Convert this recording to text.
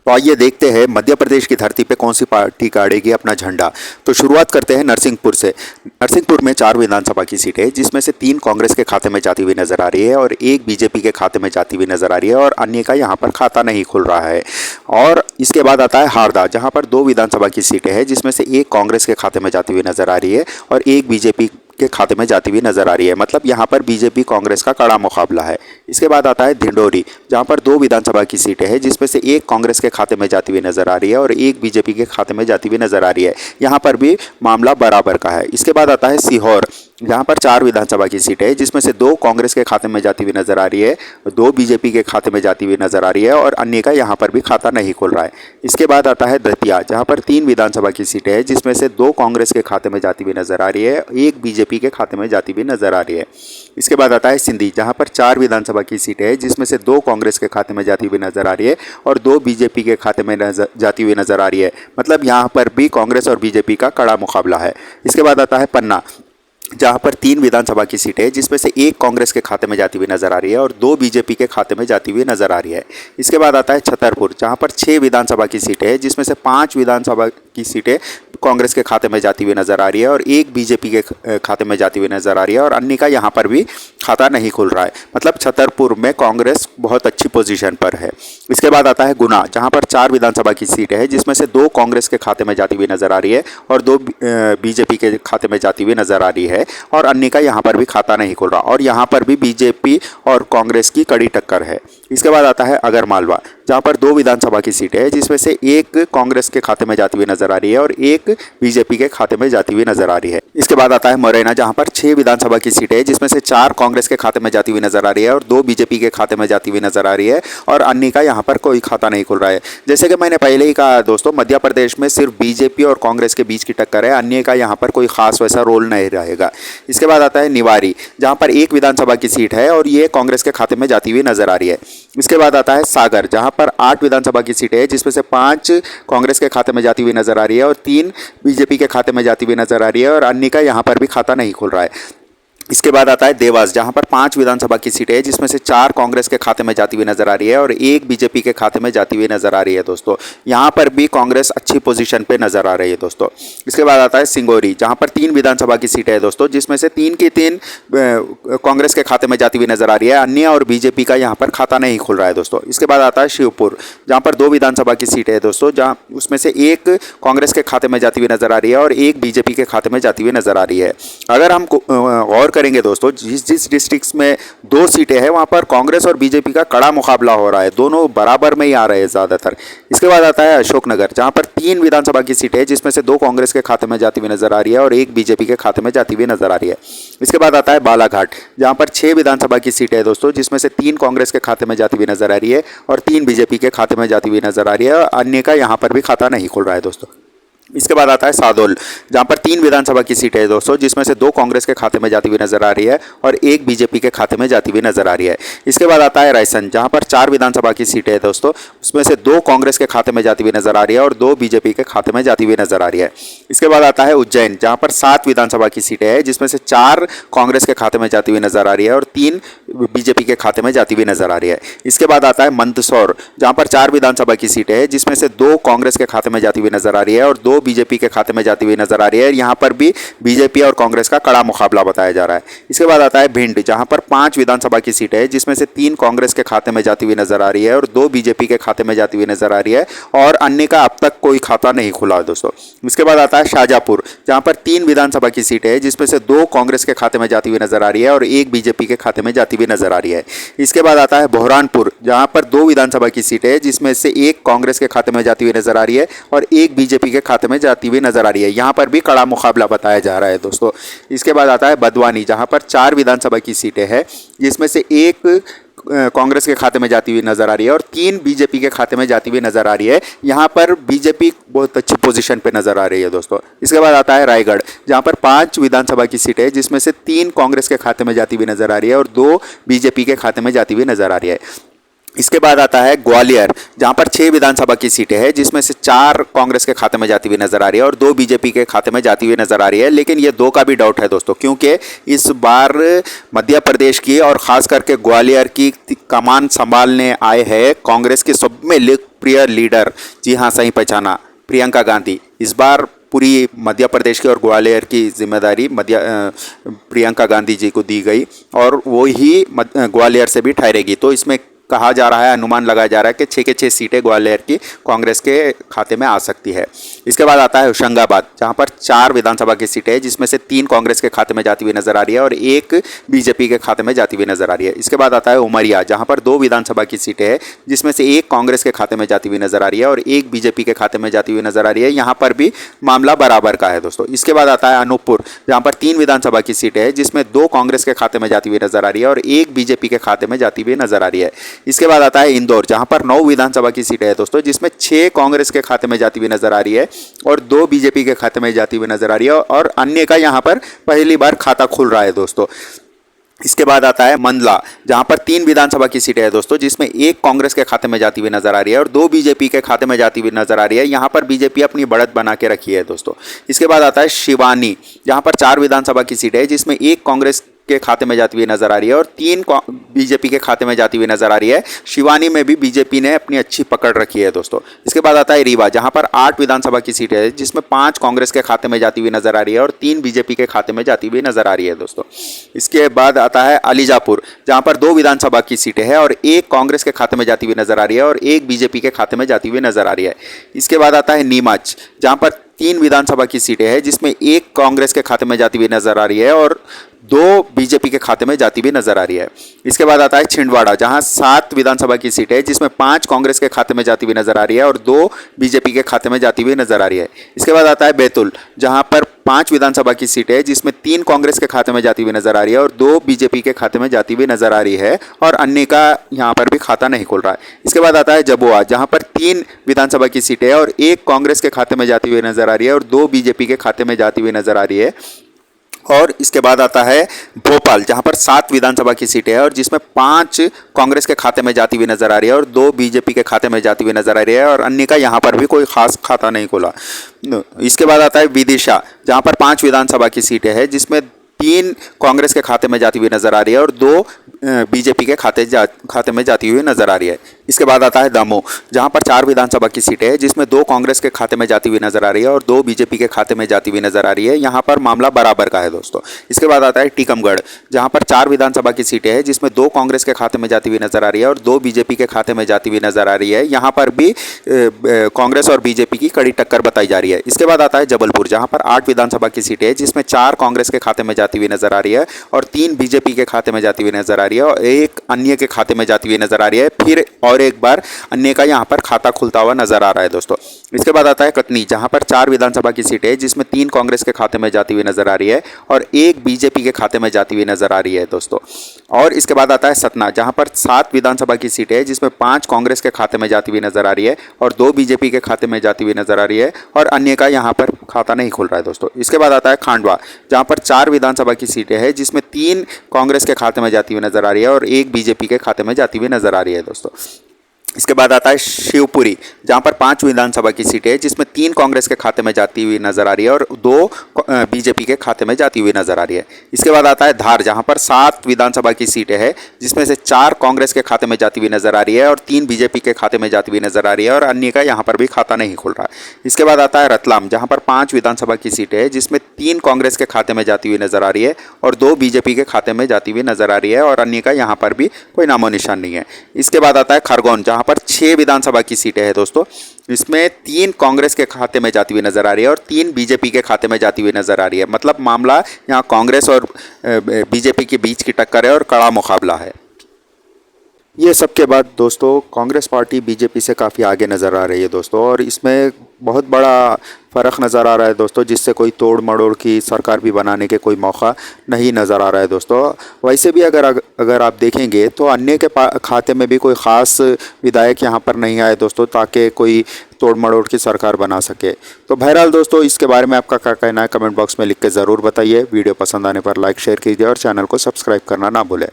तो आइए देखते हैं मध्य प्रदेश की धरती पे कौन सी पार्टी गाड़ेगी अपना झंडा। तो शुरुआत करते हैं नरसिंहपुर से। नरसिंहपुर में 4 विधानसभा की सीटें हैं, जिसमें से 3 कांग्रेस के खाते में जाती हुई नजर आ रही है और 1 बीजेपी के खाते में जाती हुई नजर आ रही है और अन्य का यहाँ पर खाता नहीं खुल रहा है। और इसके बाद आता है हारदा, जहाँ पर 2 विधानसभा की सीटें हैं, जिसमें से 1 कांग्रेस के खाते में जाती हुई नजर आ रही है और 1 बीजेपी के खाते में जाती हुई नजर आ रही है। मतलब यहाँ पर बीजेपी कांग्रेस का कड़ा मुकाबला है। इसके बाद आता है ढिंडोरी, जहाँ पर 2 विधानसभा की सीटें हैं, जिसमें से 1 कांग्रेस के खाते में जाती हुई नजर आ रही है और 1 बीजेपी के खाते में जाती हुई नजर आ रही है। यहाँ पर भी मामला बराबर का है। इसके बाद आता है सीहोर, जहाँ पर 4 विधानसभा की सीटें हैं, जिसमें से 2 कांग्रेस के खाते में जाती हुई नजर आ रही है, 2 बीजेपी के खाते में जाती हुई नजर आ रही है और अन्य का यहाँ पर भी खाता नहीं खुल रहा है। इसके बाद आता है दतिया, जहाँ पर 3 विधानसभा की सीटें हैं, जिसमें से 2 कांग्रेस के खाते में जाती हुई नजर आ रही है, 1 बीजेपी के खाते में जाती हुई नजर आ रही है। इसके बाद आता है सिंधी, जहाँ पर 4 विधानसभा की सीटें हैं, जिसमें से 2 कांग्रेस के खाते में जाती हुई नजर आ रही है और 2 बीजेपी के खाते में जाती हुई नजर आ रही है। मतलब यहाँ पर भी कांग्रेस और बीजेपी का कड़ा मुकाबला है। इसके बाद आता है पन्ना, जहाँ पर 3 विधानसभा की सीटें हैं, जिसमें से 1 कांग्रेस के खाते में जाती हुई नजर आ रही है और 2 बीजेपी के खाते में जाती हुई नजर आ रही है। इसके बाद आता है छतरपुर, जहाँ पर 6 विधानसभा की सीटें हैं, जिसमें से 5 विधानसभा की सीटें कांग्रेस के खाते में जाती हुई नजर आ रही है और 1 बीजेपी के खाते में जाती हुई नजर आ रही है और अन्य का यहाँ पर भी खाता नहीं खुल रहा है। मतलब छतरपुर में कांग्रेस बहुत अच्छी पोजीशन पर है। इसके बाद आता है गुना, जहाँ पर 4 विधानसभा की सीटें हैं, जिसमें से 2 कांग्रेस के खाते में जाती हुई नजर आ रही है और 2 बीजेपी के खाते में जाती हुई नजर आ रही है और अन्य का यहाँ पर भी खाता नहीं खुल रहा और यहाँ पर भी बीजेपी और कांग्रेस की कड़ी टक्कर है। इसके बाद आता है अगरमालवा, जहाँ पर 2 विधानसभा की सीटें हैं, जिसमें से 1 कांग्रेस के खाते में जाती हुई नजर आ रही है और 1 बीजेपी के खाते में जाती हुई नजर आ रही है। इसके बाद आता है मुरैना, जहाँ पर 6 विधानसभा की सीटें हैं, जिसमें से 4 कांग्रेस के खाते में जाती हुई नजर आ रही है और 2 बीजेपी के खाते में जाती हुई नजर आ रही है और अन्य का यहाँ पर कोई खाता नहीं खुल रहा है। जैसे कि मैंने पहले ही कहा दोस्तों, मध्य प्रदेश में सिर्फ बीजेपी और कांग्रेस के बीच की टक्कर है, अन्य का यहाँ पर कोई खास वैसा रोल नहीं रहेगा। इसके बाद आता है निवारी, जहाँ पर 1 विधानसभा की सीट है और ये कांग्रेस के खाते में जाती हुई नजर आ रही है। इसके बाद आता है सागर, जहाँ पर 8 विधानसभा की सीटें हैं, जिसमें से 5 कांग्रेस के खाते में जाती हुई नजर आ रही है और 3 बीजेपी के खाते में जाती हुई नजर आ रही है और अन्य का यहाँ पर भी खाता नहीं खुल रहा है। इसके बाद आता है देवास, जहां पर 5 विधानसभा की सीटें हैं, जिसमें से 4 कांग्रेस के खाते में जाती हुई नजर आ रही है और 1 बीजेपी के खाते में जाती हुई नजर आ रही है दोस्तों। यहां पर भी कांग्रेस अच्छी पोजीशन पे नजर आ रही है दोस्तों। इसके बाद आता है सिंगोरी, जहां पर 3 विधानसभा की सीटें हैं दोस्तों, जिसमें से 3 की 3 कांग्रेस के खाते में जाती हुई नजर आ रही है, अन्य और बीजेपी का यहाँ पर खाता नहीं खुल रहा है दोस्तों। इसके बाद आता है शिवपुर, जहाँ पर 2 विधानसभा की सीटें हैं दोस्तों, जहाँ उसमें से 1 कांग्रेस के खाते में जाती हुई नजर आ रही है और 1 बीजेपी के खाते में जाती हुई नजर आ रही है। अगर हम गौर करेंगे दोस्तों, जिस डिस्ट्रिक्ट्स में 2 सीटें हैं, वहां पर कांग्रेस और बीजेपी का कड़ा मुकाबला हो रहा है, दोनों बराबर में ही आ रहे हैं ज़्यादातर। इसके बाद आता है अशोकनगर, जहां पर 3 विधानसभा की सीटें हैं, जिसमें से 2 कांग्रेस के खाते में जाती हुई नजर आ रही है और 1 बीजेपी के खाते में जाती हुई नजर आ रही है। इसके बाद आता है बालाघाट, जहां पर 6 विधानसभा की सीटें हैं दोस्तों, जिसमें से 3 कांग्रेस के खाते में जाती हुई नजर आ रही है और 3 बीजेपी के खाते में जाती हुई नजर आ रही है और अन्य का यहाँ पर भी खाता नहीं खुल रहा है दोस्तों। इसके बाद आता है सादोल, जहां पर 3 विधानसभा की सीटें हैं दोस्तों, जिसमें से 2 कांग्रेस के खाते में जाती हुई नजर आ रही है और 1 बीजेपी के खाते में जाती हुई नजर आ रही है। इसके बाद आता है रायसेन, जहां पर 4 विधानसभा की सीटें हैं दोस्तों, उसमें से 2 कांग्रेस के खाते में जाती हुई नजर आ रही है और 2 बीजेपी के खाते में जाती हुई नजर आ रही है। इसके बाद आता है उज्जैन, जहां पर 7 विधानसभा की सीटें हैं, जिसमें से 4 कांग्रेस के खाते में जाती हुई नजर आ रही है और 3 बीजेपी के खाते में जाती हुई नजर आ रही है। इसके बाद आता है मंदसौर, जहां पर 4 विधानसभा की सीटें हैं, जिसमें से 2 कांग्रेस के खाते में जाती हुई नजर आ रही है और 2 बीजेपी के खाते में जाती हुई नजर आ रही है। यहाँ पर भी बीजेपी और कांग्रेस का कड़ा मुकाबला बताया जा रहा है। इसके बाद आता है भिंड, जहां पर 5 विधानसभा की सीटें हैं, जिसमें से 3 कांग्रेस के खाते में जाती हुई नजर आ रही है और 2 बीजेपी के खाते में जाती हुई नजर आ रही है और अन्य का अब तक कोई खाता नहीं खुला है दोस्तों। इसके बाद आता है शाहजहांपुर, जहां पर 3 विधानसभा की सीटें हैं, जिसमें से 2 कांग्रेस के खाते में जाती हुई नजर आ रही है और 1 बीजेपी के खाते में जाती हुई नजर आ रही है। इसके बाद आता है बुरहानपुर, जहां पर 2 विधानसभा की सीटें हैं, जिसमें से 1 कांग्रेस के खाते में जाती हुई नजर आ रही है और 1 बीजेपी के खाते में जाती हुई नजर आ रही है। यहाँ पर भी कड़ा मुकाबला बताया जा रहा है दोस्तों। इसके बाद आता है बदवानी, जहां पर 4 विधानसभा की सीटें हैं, जिसमें से 1 कांग्रेस के खाते में जाती हुई नजर आ रही है और 3 बीजेपी के खाते में जाती हुई नजर आ रही है। यहाँ पर बीजेपी बहुत अच्छी पोजीशन पे नजर आ रही है दोस्तों। इसके बाद आता है रायगढ़, जहाँ पर 5 विधानसभा की सीटें हैं, जिसमें से 3 कांग्रेस के खाते में जाती हुई नजर आ रही है और 2 बीजेपी के खाते में जाती हुई नजर आ रही है। इसके बाद आता है ग्वालियर, जहां पर 6 विधानसभा की सीटें हैं, जिसमें से 4 कांग्रेस के खाते में जाती हुई नजर आ रही है और 2 बीजेपी के खाते में जाती हुई नजर आ रही है। लेकिन ये 2 का भी डाउट है दोस्तों, क्योंकि इस बार मध्य प्रदेश की और खास करके ग्वालियर की कमान संभालने आए हैं कांग्रेस के सब में लोकप्रिय लीडर, जी हाँ सही पहचाना, प्रियंका गांधी। इस बार पूरी मध्य प्रदेश की और ग्वालियर की जिम्मेदारी प्रियंका गांधी जी को दी गई और वो ही ग्वालियर से भी ठहरेगी। तो इसमें कहा जा रहा है, अनुमान लगाया जा रहा है कि 6 के 6 सीटें ग्वालियर की कांग्रेस के खाते में आ सकती है। इसके बाद आता है होशंगाबाद, जहां पर 4 विधानसभा की सीटें हैं, जिसमें से 3 कांग्रेस के खाते में जाती हुई नजर आ रही है और 1 बीजेपी के खाते में जाती हुई नजर आ रही है। इसके बाद आता है उमरिया, जहां पर 2 विधानसभा की सीटें हैं, जिसमें से 1 कांग्रेस के खाते में जाती हुई नजर आ रही है और 1 बीजेपी के खाते में जाती हुई नजर आ रही है। यहाँ पर भी मामला बराबर का है दोस्तों। इसके बाद आता है अनूपपुर, जहां पर 3 विधानसभा की सीटें हैं, जिसमें 2 कांग्रेस के खाते में जाती हुई नजर आ रही है और 1 बीजेपी के खाते में जाती हुई नजर आ रही है। इसके बाद आता है इंदौर, जहां पर 9 विधानसभा की सीटें हैं दोस्तों, जिसमें 6 कांग्रेस के खाते में जाती हुई नजर आ रही है और 2 बीजेपी के खाते में जाती हुई नजर आ रही है और अन्य का यहां पर पहली बार खाता खुल रहा है दोस्तों। इसके बाद आता है मंडला, जहां पर 3 विधानसभा की सीटें हैं दोस्तों, जिसमें 1 कांग्रेस के खाते में जाती हुई नजर आ रही है और 2 बीजेपी के खाते में जाती हुई नजर आ रही है। यहां पर बीजेपी अपनी बढ़त बना के रखी है दोस्तों। इसके बाद आता है शिवानी, जहां पर 4 विधानसभा की सीटें हैं, जिसमें 1 कांग्रेस के खाते में जाती हुई नजर आ रही है और 3 बीजेपी के खाते में जाती हुई नजर आ रही है। शिवानी में भी बीजेपी ने अपनी अच्छी पकड़ रखी है दोस्तों। इसके बाद आता है रीवा, जहां पर 8 विधानसभा की सीटें हैं, जिसमें 5 कांग्रेस के खाते में जाती हुई नजर आ रही है और 3 बीजेपी के खाते में जाती हुई नजर आ रही है दोस्तों। इसके बाद आता है अलीजापुर, जहां पर 2 विधानसभा की सीटें हैं और 1 कांग्रेस के खाते में जाती हुई नजर आ रही है और 1 बीजेपी के खाते में जाती हुई नजर आ रही है। इसके बाद आता है नीमच, जहां पर 3 विधानसभा की सीटें हैं, जिसमें 1 कांग्रेस के खाते में जाती हुई नजर आ रही है और 2 बीजेपी के खाते में जाती हुई नजर आ रही है। इसके बाद आता है छिंदवाड़ा, जहां 7 विधानसभा की सीटें हैं, जिसमें 5 कांग्रेस के खाते में जाती हुई नजर आ रही है और 2 बीजेपी के खाते में जाती हुई नजर आ रही है। इसके बाद आता है बैतूल, जहां पर 5 विधानसभा की सीटें हैं, जिसमें 3 कांग्रेस के खाते में जाती हुई नजर आ रही है और 2 बीजेपी के खाते में जाती हुई नजर आ रही है और अन्य का यहां पर भी खाता नहीं खुल रहा है। इसके बाद आता है जबुआ, जहां पर 3 विधानसभा की सीटें हैं और 1 कांग्रेस के खाते में जाती हुई नजर आ रही है और 2 बीजेपी के खाते में जाती हुई नजर आ रही है। और इसके बाद आता है भोपाल, जहां पर 7 विधानसभा की सीटें हैं और जिसमें 5 कांग्रेस के खाते में जाती हुई नजर आ रही है और 2 बीजेपी के खाते में जाती हुई नजर आ रही है और अन्य का यहां पर भी कोई खास खाता नहीं खुला। इसके बाद आता है विदिशा, जहां पर 5 विधानसभा की सीटें हैं, जिसमें 3 कांग्रेस के खाते में जाती हुई नजर आ रही है और 2 बीजेपी के खाते में जाती हुई नजर आ रही है। इसके बाद आता है दमोह, जहां पर 4 विधानसभा की सीटें हैं, जिसमें 2 कांग्रेस के खाते में जाती हुई नजर आ रही है और 2 बीजेपी के खाते में जाती हुई नजर आ रही है। यहां पर मामला बराबर का है दोस्तों। इसके बाद आता है टीकमगढ़, जहां पर 4 विधानसभा की सीटें हैं, जिसमें 2 कांग्रेस के खाते में जाती हुई नजर आ रही है और 2 बीजेपी के खाते में जाती हुई नजर आ रही है। यहां पर भी कांग्रेस और बीजेपी की कड़ी टक्कर बताई जा रही है। इसके बाद आता है जबलपुर, जहां पर 8 विधानसभा की सीटें हैं, जिसमें 4 कांग्रेस के खाते में जाती हुई नजर आ रही है और 3 बीजेपी के खाते में जाती हुई नजर आ रही है और 1 अन्य के खाते में जाती हुई नजर आ रही है। फिर और एक बार अन्य का यहां पर खाता खुलता हुआ नजर आ रहा है दोस्तों। इसके बाद आता है कटनी, जहां पर 4 विधानसभा की सीटें हैं, जिसमें 3 कांग्रेस के खाते में जाती हुई नजर आ रही है और 1 बीजेपी के खाते में जाती हुई नजर आ रही है दोस्तों। और इसके बाद आता है सतना, जहां पर 7 विधानसभा की सीटें हैं, जिसमें 5 कांग्रेस के खाते में जाती हुई नजर आ रही है और 2 बीजेपी के खाते में जाती हुई नजर आ रही है और अन्य का यहां पर खाता नहीं खुल रहा है दोस्तों। इसके बाद आता है खांडवा, जहां पर 4 विधानसभा की सीटें हैं, जिसमें 3 कांग्रेस के खाते में जाती हुई नजर आ रही है और 1 बीजेपी के खाते में जाती हुई नजर आ रही है दोस्तों। इसके बाद आता है शिवपुरी, जहां पर 5 विधानसभा की सीटें हैं, जिसमें 3 कांग्रेस के खाते में जाती हुई नजर आ रही है और 2 बीजेपी के खाते में जाती हुई नजर आ रही है। इसके बाद आता है धार, जहां पर 7 विधानसभा की सीटें हैं, जिसमें से 4 कांग्रेस के खाते में जाती हुई नजर आ रही है और 3 बीजेपी के खाते में जाती हुई नजर आ रही है और अन्य का यहां पर भी खाता नहीं खुल रहा है। इसके बाद आता है रतलाम, जहां पर 5 विधानसभा की सीटें हैं, जिसमें 3 कांग्रेस के खाते में जाती हुई नजर आ रही है और 2 बीजेपी के खाते में जाती हुई नजर आ रही है और अन्य का यहां पर भी कोई नामो निशान नहीं है। इसके बाद आता है खरगोन, जहां पर 6 विधानसभा की सीटें हैं दोस्तों, इसमें 3 कांग्रेस के खाते में जाती हुई नजर आ रही है और 3 बीजेपी के खाते में जाती हुई नजर आ रही है। मतलब मामला यहां कांग्रेस और बीजेपी के बीच की टक्कर है और कड़ा मुकाबला है। ये सब के बाद दोस्तों कांग्रेस पार्टी बीजेपी से काफ़ी आगे नज़र आ रही है दोस्तों और इसमें बहुत बड़ा फ़र्क नज़र आ रहा है दोस्तों, जिससे कोई तोड़ मड़ोड़ की सरकार भी बनाने के कोई मौका नहीं नज़र आ रहा है दोस्तों। वैसे भी अगर आप देखेंगे तो अन्य के खाते में भी कोई ख़ास विधायक यहाँ पर नहीं आए दोस्तों, ताकि कोई तोड़ मड़ोड़ की सरकार बना सके। तो बहरहाल दोस्तों, इसके बारे में आपका क्या कहना है कमेंट बॉक्स में लिख के ज़रूर बताइए। वीडियो पसंद आने पर लाइक शेयर कीजिए और चैनल को सब्सक्राइब करना ना भूलें।